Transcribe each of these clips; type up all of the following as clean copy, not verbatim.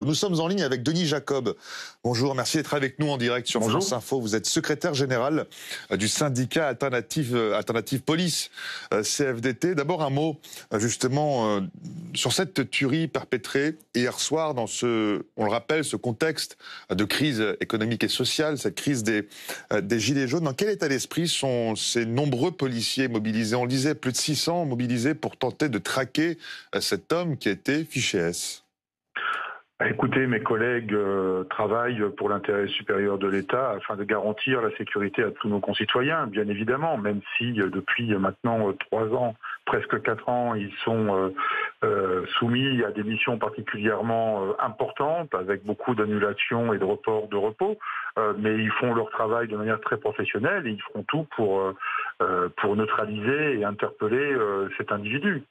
Nous sommes en ligne avec Denis Jacob. Bonjour, merci d'être avec nous en direct sur France Info. Vous êtes secrétaire général du syndicat Alternative Police, CFDT. D'abord un mot justement sur cette tuerie perpétrée hier soir dans on le rappelle, ce contexte de crise économique et sociale, cette crise des Gilets jaunes. Dans quel état d'esprit sont ces nombreux policiers mobilisés? On le disait, plus de 600 mobilisés pour tenter de traquer cet homme qui a été fiché S. Écoutez, mes collègues travaillent pour l'intérêt supérieur de l'État afin de garantir la sécurité à tous nos concitoyens, bien évidemment, même si depuis maintenant 3 ans, presque 4 ans, ils sont soumis à des missions particulièrement importantes, avec beaucoup d'annulations et de reports de repos, mais ils font leur travail de manière très professionnelle et ils feront tout pour neutraliser et interpeller cet individu.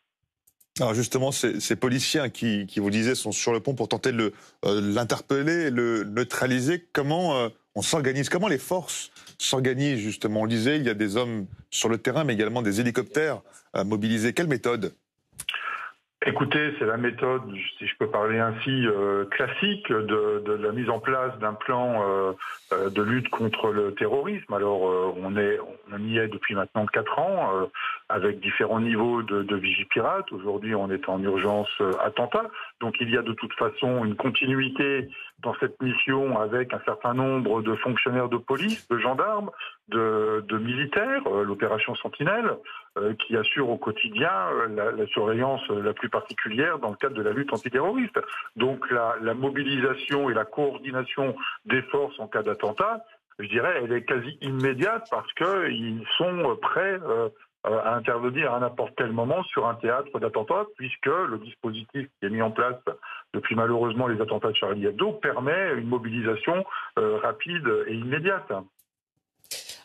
Alors justement, ces policiers qui vous disiez sont sur le pont pour tenter de l'interpeller, le neutraliser. Comment on s'organise? Comment les forces s'organisent justement? On le disait, il y a des hommes sur le terrain, mais également des hélicoptères mobilisés. Quelle méthode? Écoutez, c'est la méthode, si je peux parler ainsi, classique de la mise en place d'un plan de lutte contre le terrorisme. Alors, on y est depuis maintenant 4 ans, avec différents niveaux de Vigipirate. Aujourd'hui, on est en urgence attentat. Donc, il y a de toute façon une continuité dans cette mission avec un certain nombre de fonctionnaires de police, de gendarmes, de militaires, l'opération Sentinelle, qui assure au quotidien la surveillance la plus particulière dans le cadre de la lutte antiterroriste. Donc la mobilisation et la coordination des forces en cas d'attentat, je dirais, elle est quasi immédiate parce qu'ils sont prêts à intervenir à n'importe quel moment sur un théâtre d'attentat, puisque le dispositif qui est mis en place depuis malheureusement les attentats de Charlie Hebdo permet une mobilisation rapide et immédiate.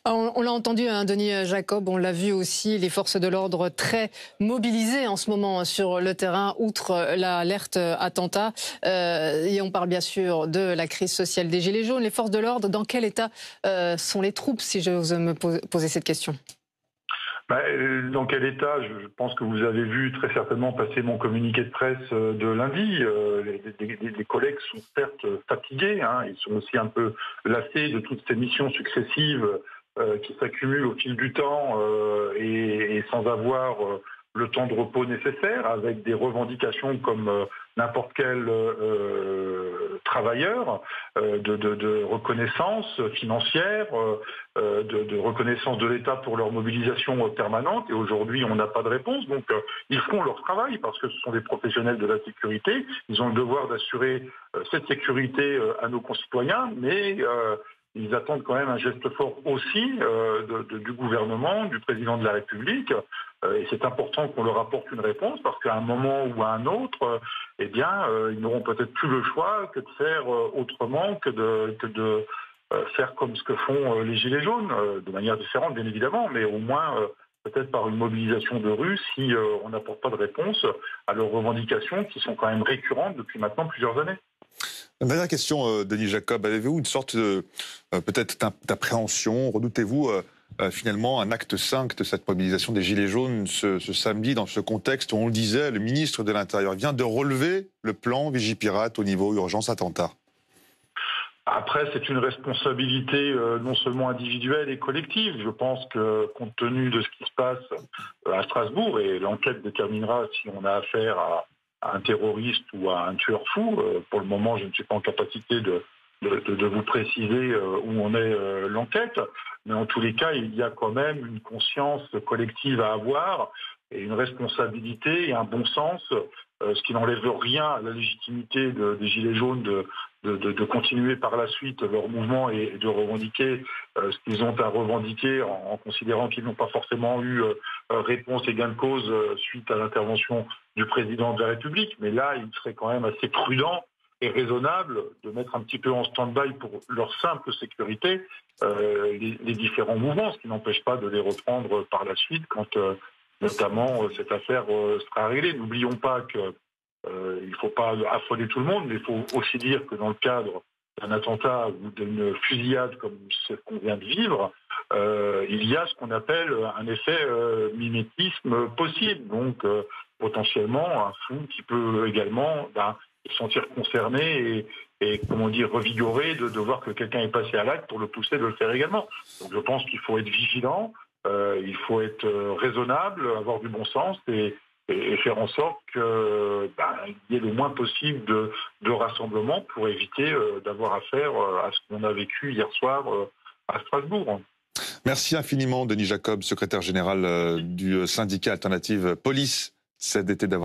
On l'a entendu, Denis Jacob, on l'a vu aussi, les forces de l'ordre très mobilisées en ce moment sur le terrain, outre l'alerte attentat. Et on parle bien sûr de la crise sociale des Gilets jaunes. Les forces de l'ordre, dans quel état sont les troupes, si j'ose me poser cette question? Dans quel état? Je pense que vous avez vu très certainement passer mon communiqué de presse de lundi. Les collègues sont certes fatigués, ils sont aussi un peu lassés de toutes ces missions successives qui s'accumulent au fil du temps et sans avoir le temps de repos nécessaire, avec des revendications comme n'importe quel travailleur de reconnaissance financière, de reconnaissance de l'État pour leur mobilisation permanente. Et aujourd'hui, on n'a pas de réponse. Donc, ils font leur travail parce que ce sont des professionnels de la sécurité. Ils ont le devoir d'assurer cette sécurité à nos concitoyens, mais ils attendent quand même un geste fort aussi du gouvernement, du président de la République. Et c'est important qu'on leur apporte une réponse parce qu'à un moment ou à un autre, ils n'auront peut-être plus le choix que de faire autrement, que de faire comme ce que font les Gilets jaunes, de manière différente bien évidemment, mais au moins peut-être par une mobilisation de rue si on n'apporte pas de réponse à leurs revendications qui sont quand même récurrentes depuis maintenant plusieurs années. Une dernière question, Denis Jacob. Avez-vous une sorte peut-être d'appréhension? Redoutez-vous finalement un acte 5 de cette mobilisation des Gilets jaunes ce samedi, dans ce contexte où on le disait, le ministre de l'Intérieur vient de relever le plan Vigipirate au niveau urgence attentat? Après, c'est une responsabilité non seulement individuelle et collective. Je pense que, compte tenu de ce qui se passe à Strasbourg, et l'enquête déterminera si on a affaire à un terroriste ou à un tueur fou, pour le moment, je ne suis pas en capacité de vous préciser où en est l'enquête, mais en tous les cas, il y a quand même une conscience collective à avoir et une responsabilité et un bon sens, ce qui n'enlève rien à la légitimité des Gilets jaunes de continuer par la suite leur mouvement et de revendiquer ce qu'ils ont à revendiquer en considérant qu'ils n'ont pas forcément eu réponse et gain de cause suite à l'intervention du président de la République. Mais là, il serait quand même assez prudent et raisonnable de mettre un petit peu en stand-by pour leur simple sécurité les différents mouvements, ce qui n'empêche pas de les reprendre par la suite quand notamment cette affaire sera réglée. N'oublions pas que il ne faut pas affoler tout le monde, mais il faut aussi dire que dans le cadre d'un attentat ou d'une fusillade comme ce qu'on vient de vivre, il y a ce qu'on appelle un effet mimétisme possible. Donc potentiellement un fou qui peut également se sentir concerné et comment dire, revigoré de voir que quelqu'un est passé à l'acte pour le pousser de le faire également. Donc je pense qu'il faut être vigilant, il faut être raisonnable, avoir du bon sens et faire en sorte qu'il y ait le moins possible de rassemblements pour éviter d'avoir affaire à ce qu'on a vécu hier soir à Strasbourg. Merci infiniment, Denis Jacob, secrétaire général du syndicat Alternative Police CFDT, d'avoir